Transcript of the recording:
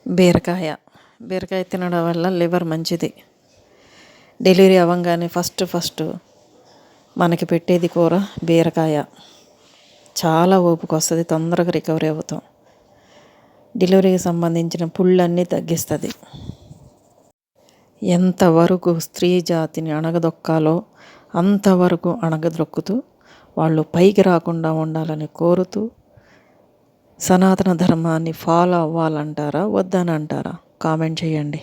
బీరకాయ బీరకాయ తినడం వల్ల లివర్ మంచిది. డెలివరీ అవ్వగానే ఫస్ట్ మనకి పెట్టేది కూర బీరకాయ. చాలా ఓపిక వస్తుంది, తొందరగా రికవరీ అవుతాం. డెలివరీకి సంబంధించిన పుళ్ళన్నీ తగ్గిస్తుంది. ఎంతవరకు స్త్రీ జాతిని అణగదొక్కాలో అంతవరకు అణగదొక్కుతూ వాళ్ళు పైకి రాకుండా ఉండాలని కోరుతూ, సనాతన ధర్మాన్ని ఫాలో అవ్వాలంటారా వద్దని అంటారా? కామెంట్ చేయండి.